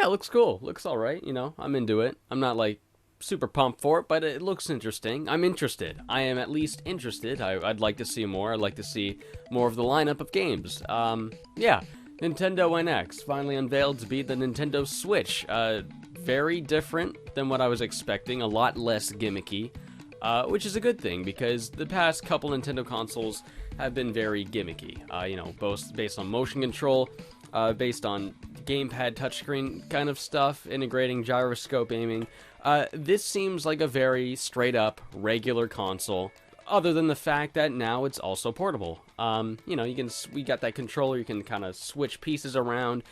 Yeah, it looks cool. Looks all right. You know, I'm into it. I'm not like super pumped for it, but it looks interesting. I'm interested. I am at least interested. I'd like to see more. I'd like to see more of the lineup of games. Yeah, Nintendo NX finally unveiled to be the Nintendo Switch. Very different than what I was expecting. A lot less gimmicky, which is a good thing because the past couple Nintendo consoles have been very gimmicky. You know, both based on motion control, based on gamepad touchscreen kind of stuff, integrating gyroscope aiming. This seems like a very straight up regular console, other than the fact that now it's also portable. You know, we got that controller, you can kind of switch pieces around.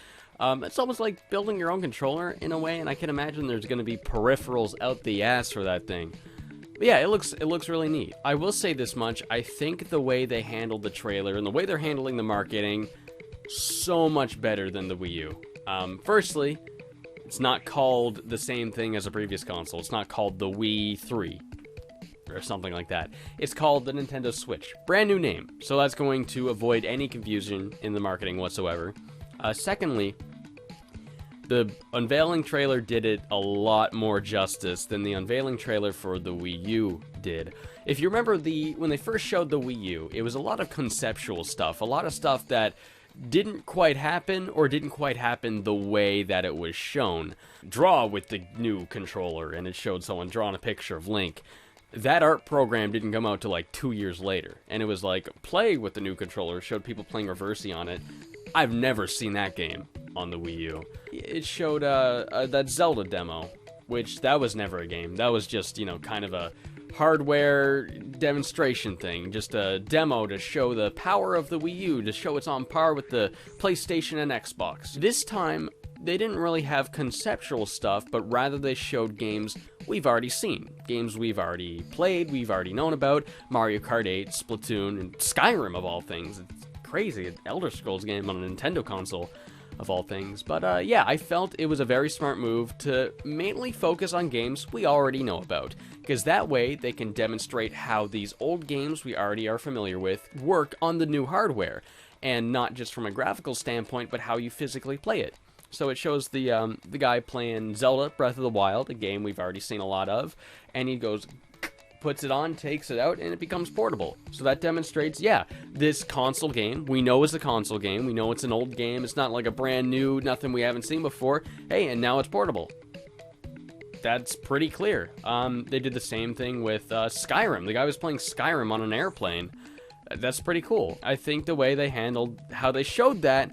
It's almost like building your own controller in a way, and I can imagine there's going to be peripherals out the ass for that thing. But yeah, it looks really neat. I will say this much, I think the way they handled the trailer and the way they're handling the marketing, so much better than the Wii U. Firstly, it's not called the same thing as a previous console. It's not called the Wii 3 or something like that. It's called the Nintendo Switch. Brand new name. So that's going to avoid any confusion in the marketing whatsoever. Secondly, the unveiling trailer did it a lot more justice than the unveiling trailer for the Wii U did. If you remember when they first showed the Wii U, it was a lot of conceptual stuff, a lot of stuff that didn't quite happen or didn't quite happen the way that it was shown. Draw with the new controller, and it showed someone drawing a picture of Link. That art program didn't come out till like 2 years later, and it was like, play with the new controller, showed people playing Reversi on it. I've never seen that game on the Wii U. It showed that Zelda demo, which that was never a game. That was just, you know, kind of a hardware demonstration thing, just a demo to show the power of the Wii U, to show it's on par with the PlayStation and Xbox. This time, they didn't really have conceptual stuff, but rather they showed games we've already seen. Games we've already played, we've already known about. Mario Kart 8, Splatoon, and Skyrim of all things. It's crazy, an Elder Scrolls game on a Nintendo console of all things. But yeah, I felt it was a very smart move to mainly focus on games we already know about, because that way they can demonstrate how these old games we already are familiar with work on the new hardware, and not just from a graphical standpoint, but how you physically play it. So it shows the guy playing Zelda Breath of the Wild, a game we've already seen a lot of, and he goes, puts it on, takes it out, and it becomes portable. So that demonstrates, yeah, this console game, we know it's a console game, we know it's an old game, it's not like a brand new, nothing we haven't seen before, hey, and now it's portable. That's pretty clear. They did the same thing with Skyrim. The guy was playing Skyrim on an airplane. That's pretty cool. I think the way they handled, how they showed that,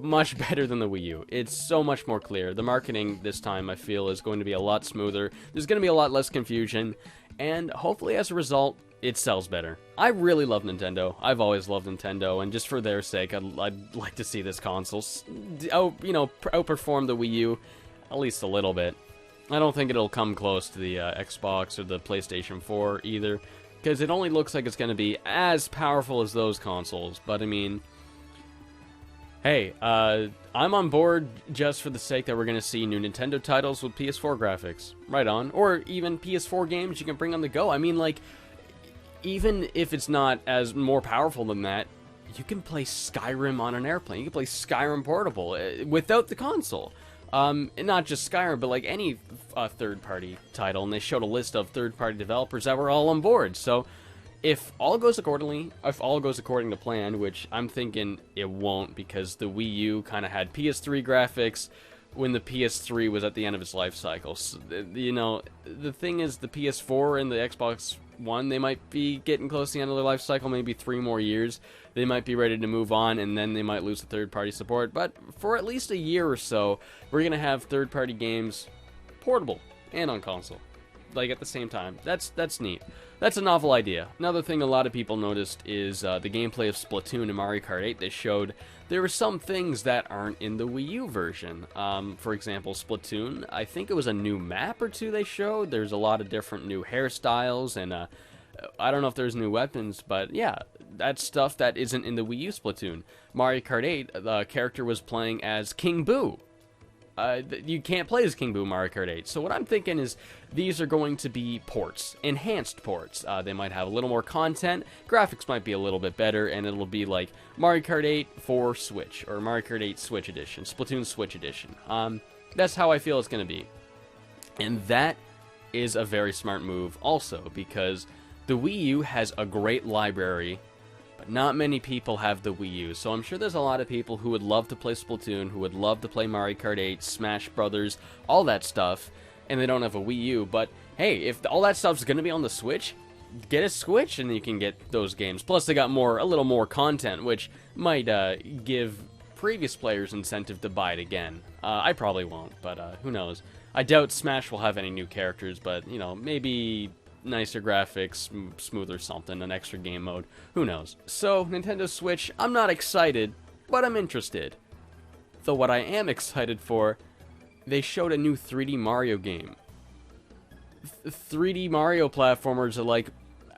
much better than the Wii U. It's so much more clear. The marketing this time, I feel, is going to be a lot smoother. There's going to be a lot less confusion, and hopefully as a result, it sells better. I really love Nintendo. I've always loved Nintendo, and just for their sake, I'd like to see this console, outperform the Wii U at least a little bit. I don't think it'll come close to the Xbox or the PlayStation 4 either, because it only looks like it's going to be as powerful as those consoles, but I mean, hey, I'm on board just for the sake that we're going to see new Nintendo titles with PS4 graphics. Right on. Or even PS4 games you can bring on the go. I mean, like, even if it's not as more powerful than that, you can play Skyrim on an airplane. You can play Skyrim portable without the console. And not just Skyrim, but like any third-party title. And they showed a list of third-party developers that were all on board. So if all goes according to plan, which I'm thinking it won't, because the Wii U kind of had PS3 graphics when the PS3 was at the end of its life cycle. So, you know, the thing is, the PS4 and the Xbox One, they might be getting close to the end of their life cycle, maybe 3 more years. They might be ready to move on, and then they might lose the third-party support. But for at least a year or so, we're going to have third-party games portable and on console, like at the same time. That's neat. That's a novel idea. Another thing a lot of people noticed is the gameplay of Splatoon and Mario Kart 8. They showed there were some things that aren't in the Wii U version. For example, Splatoon, I think it was a new map or two they showed. There's a lot of different new hairstyles, and I don't know if there's new weapons, but yeah, that's stuff that isn't in the Wii U Splatoon. Mario Kart 8, the character was playing as King Boo. you can't play as King Boo Mario Kart 8. So what I'm thinking is these are going to be ports, enhanced ports. They might have a little more content, graphics might be a little bit better, and it'll be like Mario Kart 8 for Switch, or Mario Kart 8 Switch Edition, Splatoon Switch Edition. That's how I feel it's going to be. And that is a very smart move also, because the Wii U has a great library, but not many people have the Wii U. So I'm sure there's a lot of people who would love to play Splatoon, who would love to play Mario Kart 8, Smash Brothers, all that stuff, and they don't have a Wii U. But hey, if all that stuff's going to be on the Switch, get a Switch and you can get those games. Plus they got a little more content, which might give previous players incentive to buy it again. I probably won't, but who knows. I doubt Smash will have any new characters, but, you know, maybe nicer graphics, smoother something, an extra game mode. Who knows? So, Nintendo Switch, I'm not excited, but I'm interested. Though what I am excited for, they showed a new 3D Mario game. 3D Mario platformers are like,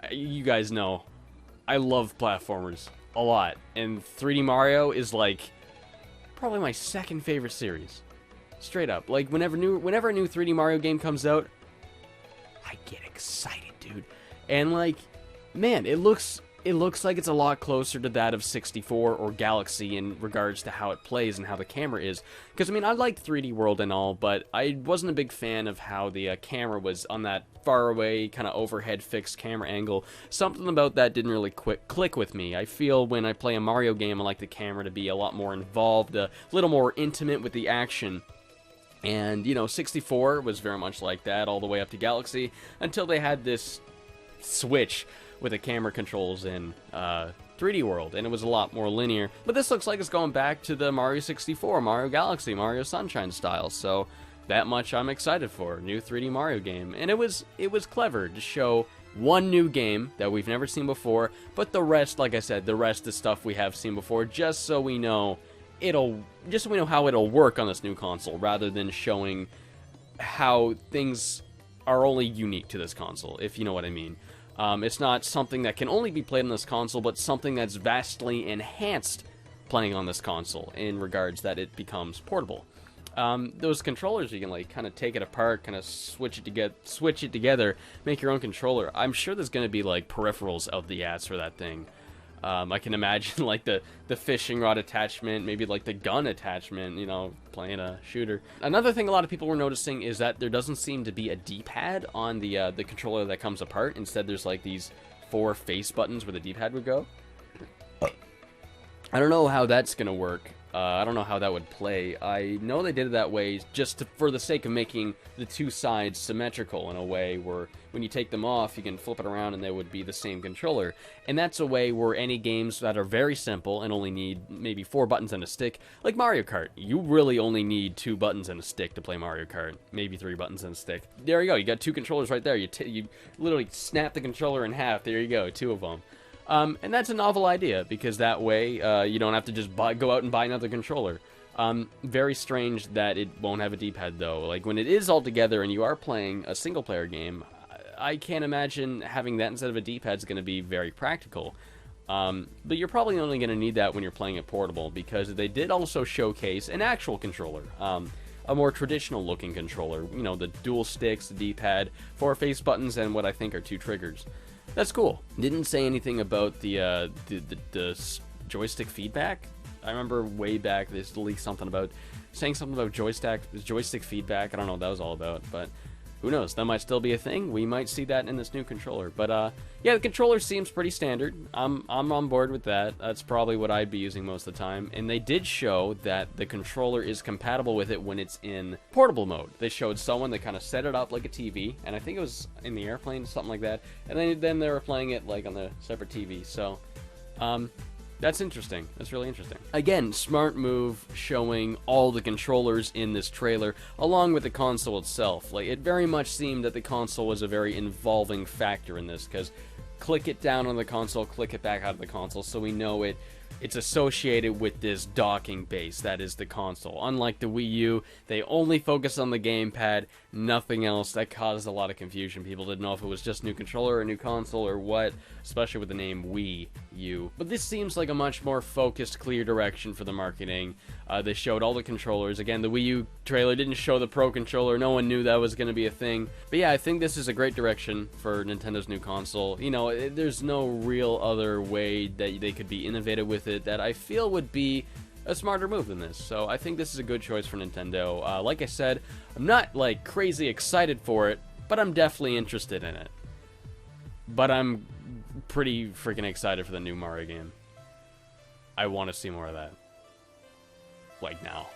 you guys know, I love platformers a lot. And 3D Mario is like, probably my second favorite series. Straight up. Like, whenever a new 3D Mario game comes out, I get excited, dude. And, like, man, it looks like it's a lot closer to that of 64 or Galaxy in regards to how it plays and how the camera is. Because, I mean, I like 3D World and all, but I wasn't a big fan of how the camera was on that faraway, kind of overhead fixed camera angle. Something about that didn't really click with me. I feel when I play a Mario game, I like the camera to be a lot more involved, a little more intimate with the action. And, you know, 64 was very much like that all the way up to Galaxy until they had this switch with the camera controls in 3D World, and it was a lot more linear. But this looks like it's going back to the Mario 64, Mario Galaxy, Mario Sunshine style, so that much I'm excited for. New 3D Mario game. And it was clever to show one new game that we've never seen before, but the rest, like I said, the rest is stuff we have seen before, just so we know how it'll work on this new console, rather than showing how things are only unique to this console, if you know what I mean. It's not something that can only be played on this console, but something that's vastly enhanced playing on this console in regards that it becomes portable. Those controllers, you can like kind of take it apart, kind of switch it together, make your own controller. I'm sure there's going to be like peripherals out the ass for that thing. I can imagine like the fishing rod attachment, maybe like the gun attachment, you know, playing a shooter. Another thing a lot of people were noticing is that there doesn't seem to be a D-pad on the controller that comes apart. Instead, there's like these 4 face buttons where the D-pad would go. I don't know how that's gonna work. I don't know how that would play. I know they did it that way just for the sake of making the two sides symmetrical in a way where when you take them off, you can flip it around and they would be the same controller. And that's a way where any games that are very simple and only need maybe 4 buttons and a stick, like Mario Kart, you really only need 2 buttons and a stick to play Mario Kart. Maybe 3 buttons and a stick. There you go. You got 2 controllers right there. You literally snap the controller in half. There you go. 2 of them. And that's a novel idea, because that way you don't have to just go out and buy another controller. Very strange that it won't have a D-pad, though. Like, when it is all together and you are playing a single-player game, I can't imagine having that instead of a D-pad is going to be very practical. But you're probably only going to need that when you're playing it portable, because they did also showcase an actual controller. A more traditional-looking controller. You know, the dual sticks, the D-pad, 4 face buttons, and what I think are 2 triggers. That's cool. Didn't say anything about the joystick feedback. I remember way back they leaked something about joystick feedback. I don't know what that was all about, but who knows? That might still be a thing. We might see that in this new controller. But yeah, the controller seems pretty standard. I'm on board with that. That's probably what I'd be using most of the time. And they did show that the controller is compatible with it when it's in portable mode. They showed someone that kind of set it up like a TV, and I think it was in the airplane, something like that. And then they were playing it like on the separate TV. So that's interesting. That's really interesting. Again, smart move showing all the controllers in this trailer, along with the console itself. Like, it very much seemed that the console was a very involving factor in this, because click it down on the console, click it back out of the console, so we know it it's associated with this docking base that is the console. Unlike the Wii U, they only focus on the gamepad, nothing else. That caused a lot of confusion. People didn't know if it was just new controller or new console or what, especially with the name Wii U. But this seems like a much more focused, clear direction for the marketing. They showed all the controllers. Again, the Wii U trailer didn't show the Pro controller. No one knew that was going to be a thing. But yeah, I think this is a great direction for Nintendo's new console. You know, there's no real other way that they could be innovative with it that I feel would be a smarter move than this. So I think this is a good choice for Nintendo. Like I said, I'm not like crazy excited for it, but I'm definitely interested in it. But I'm pretty freaking excited for the new Mario game. I want to see more of that. Like now.